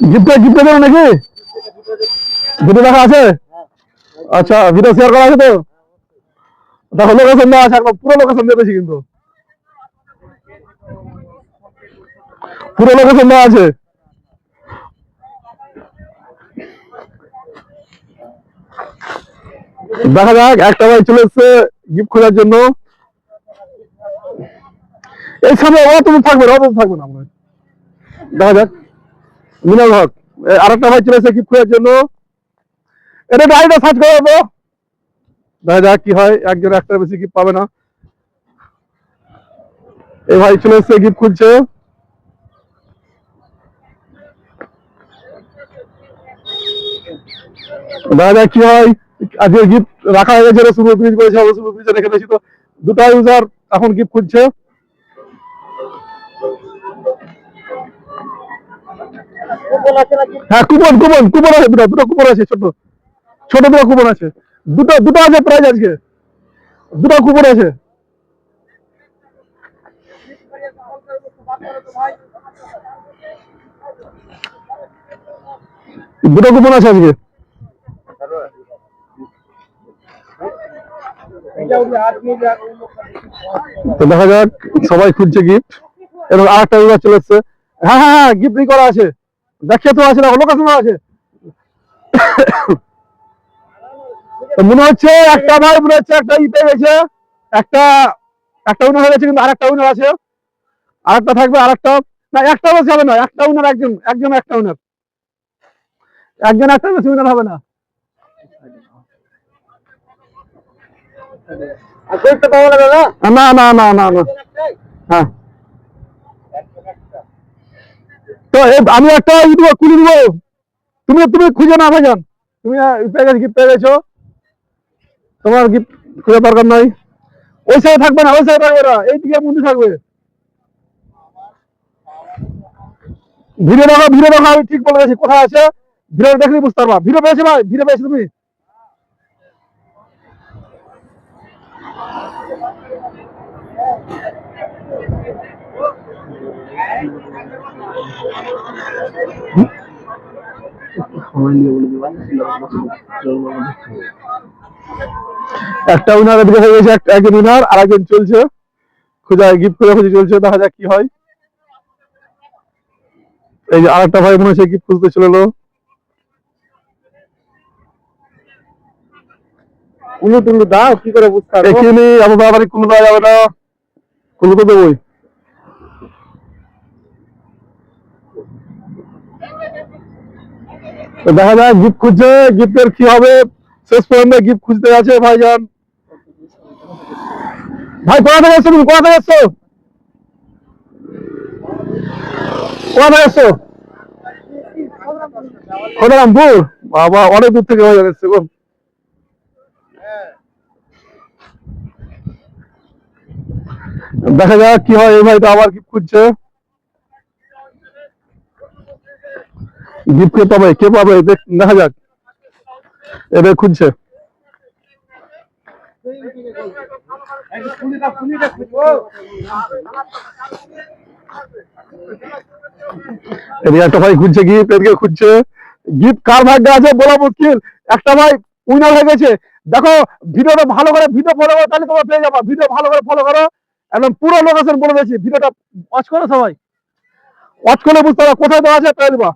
Gift দেবো নাকি? Video দেখা আছে? আচ্ছা, ভিডিও শেয়ার করা আছে তো? দেখো লোকেশন দেওয়া আছে, একদম পুরো লোকেশন দিয়েছি, কিন্তু পুরো লোকেশন দেওয়া আছে। দেখা যাক, একটা ভাই চলে এসছে গিফট খোঁজার জন্য। এই সময় তুমি থাকবে না, থাকবে না। দেখা যাক, মিনাল হক আর একটা ভাই চলে এসছে গিফট খোঁজার জন্য। এটা ডাইরেক্ট সার্চ করে দেবো, দেখা যাক কি হয়। একজন একটা বেশি গিফট পাবে না। এই ভাই চলে এসছে গিফট খুঁজছে, দেখা যাক কি হয়। আজকে গিফট রাখা হয়ে গেছে, রসুলপুর ব্রিজ করেছে, রসুলপুর ব্রিজে রেখে দিয়েছি। তো দুটো ইউজার এখন গিফট খুঁজছে। হ্যাঁ, কুপন কুপন কুপন আছে, দুটো কুপন আছে, ছোট ছোট দুটো কুপন আছে, দুটো আছে প্রাইজ আজকে, দুটো কুপন আছে। দুটো কুপন আছে আজকে। তো দেখা যাক, সবাই খুঁজছে গিফট। এবং আরেকটা ইউজার চলে এসছে। হ্যাঁ হ্যাঁ হ্যাঁ, গিফট করা আছে, দেখিয়ে তো আছে না, লোকেশন আছে। মনে হচ্ছে একটা ভাই মনে হচ্ছে একটা পেয়ে গেছে, একটা একটা উইনার হয়ে গেছে, কিন্তু আরেকটা উইনার আছে, আরেকটা থাকবে, আরেকটা না, একটা বেশি হবে না, একটা উইনার, একজন একজন একটা উইনার, একজন একটা বেশি উইনার হবে না। না না না না না, হ্যাঁ। তো আমি একটা খুলে দিব, তুমি তুমি খুঁজে না ভাইজান, তুমি গিফট পেয়ে গেছো, তোমার গিফট খুঁজে দরকার নাই। ওই সাইডে থাকবে না, ওই সাইডে থাকবে না, এইদিকে মন্দির থাকবে। ভিডিও দেখো, ভিডিও দেখো, আমি ঠিক বলে গেছি কোথায় আছে। ভিডিও দেখলে বুঝতে পারবা। ভিডিও পেয়েছে ভাই, ভিডিও পেয়েছো তুমি? একটা উইনার এদিকে হয়ে গেছে, একজন উইনার, আর একজন চলছে খোঁজা, গিফট খোঁজা খুঁজি চলছে, দেখা যাক কি হয়। এই যে আরেকটা ভাই মনে হচ্ছে গিফট খুঁজতে চলে এলো। কুলু টুলু দাও, কি করে বুঝতে পারবো? এখানে আমার বাবারই কুলু দেওয়া যাবে না, কুলু তো দেবই। দেখা যায় গিফট খুঁজছে, গিফটের কি হবে। শেষ পর্যন্ত গিফট খুঁজতে আছে ভাইজান। ভাই কোথা থেকে এসছো তুমি? কোথা থেকে এসছো? কোথা থেকে এসছো? খোদারামপুর, বাবা অনেক দূর থেকে হয়ে যাচ্ছে গো। দেখা যাক কি হয়। এই ভাই তো আবার গিফট খুঁজছে, গিফট কে পাবে, কে পাবে দেখা যাক। এবার খুঁজছে, এদিকে একটা ভাই খুঁজছে গিফট, এদিকে খুঁজছে গিফট। কার ভাগ্যে আছে বলা মুশকিল। একটা ভাই উইনার হয়ে গেছে। দেখো, ভিডিওটা ভালো করে ভিডিও ফলো করো, তাহলে তোমরা পেয়ে যাবা। ভিডিও ভালো করে ফলো করো, একদম পুরো লোকেশন বলে দিয়েছি। ভিডিওটা ওয়াচ করো, সবাই ওয়াচ করলে বুঝতে পারো কোথায় দেওয়া আছে, পেয়ে দিবা।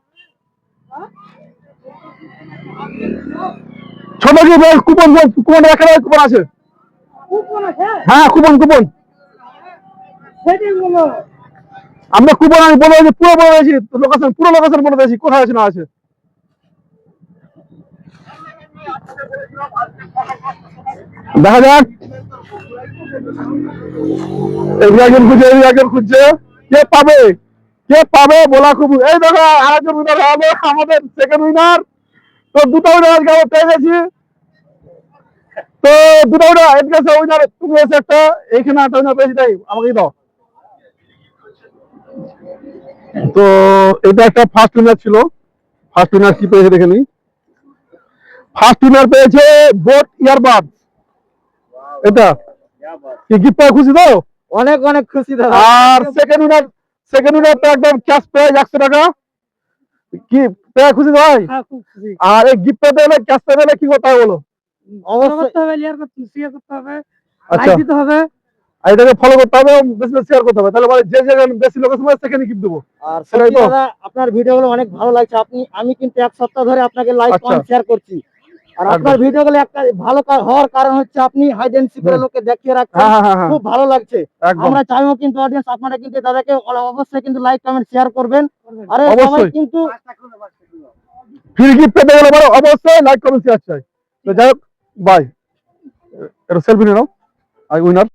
ছোট কি কুপন, কুপন একটা কুপন আছে। হ্যাঁ, কুপন কুপন আমরা কুপন আমি বলে দিয়েছি, পুরো বলে দিয়েছি লোকেশন, পুরো লোকেশন বলে দিয়েছি কোথায় আছে না আছে। দেখা যাক, একজন খুঁজছে, একজন খুঁজছে, কে পাবে, কে পাবে বলা খুব। এই দেখো আরেকজন উইনার হবে, আমাদের সেকেন্ড উইনার। তো দুটো উইনার আজকে আমরা পেয়ে গেছি। তো দুটো উইনার এদিকে উইনার, তুমি এসে একটা, এইখানে একটা উইনার পেয়েছি, তাই আমাকে দাও। তো এটা একটা ফার্স্ট উইনার ছিল। ফার্স্ট উইনার কি পেয়েছে দেখে নি। ফার্স্ট উইনার পেয়েছে বোট ইয়ারবাড। এটা কি গিফট পাওয়া, খুশি তো? অনেক অনেক খুশি দাদা। আর সেকেন্ড উইনার, সেকেন্ড উইনার তো একদম ক্যাশ প্রাইজ 100 টাকা। কি পেয়ে খুশি তো ভাই? হ্যাঁ, খুব খুশি। আর এই গিফট পেতে হলে ক্যাশ পেতে হলে কি করতে হবে বলো? ফলো করতে হবে, শেয়ার করতে হবে, আচ্ছা, লাইক দিতে হবে। আর এটাকে ফলো করতে হবে এবং বেশি বেশি শেয়ার করতে হবে, তাহলে যে জায়গায় বেশি লোকেশন আছে সেখানে গিফট দেবো। আর সেটাই সত্যি তো? দাদা আপনার ভিডিওগুলো অনেক ভালো লাগছে। আমি কিন্তু এক সপ্তাহ ধরে আপনাকে লাইক আচ্ছা। কমেন্ট শেয়ার করছি। আর একদম। আপনার ভিডিওগুলো একটা ভালো হওয়ার কারণ হচ্ছে আপনি হাইড এন্ড সিক করে লোককে দেখিয়ে রাখছেন। হ্যাঁ হ্যাঁ হ্যাঁ, খুব ভালো লাগছে। একদম আমরা চাইবো কিন্তু অডিয়েন্স আপনারা কিন্তু দাদাকে অবশ্যই কিন্তু লাইক কমেন্ট শেয়ার করবেন। আরে সবাই অবশ্যই। কিন্তু ফ্রি গিফট পেতে গেলে বলো অবশ্যই লাইক কমেন্ট শেয়ার চাই। তো যাই হোক, বাই। এটা সেলফি নিয়ে নাও, আই উইনার।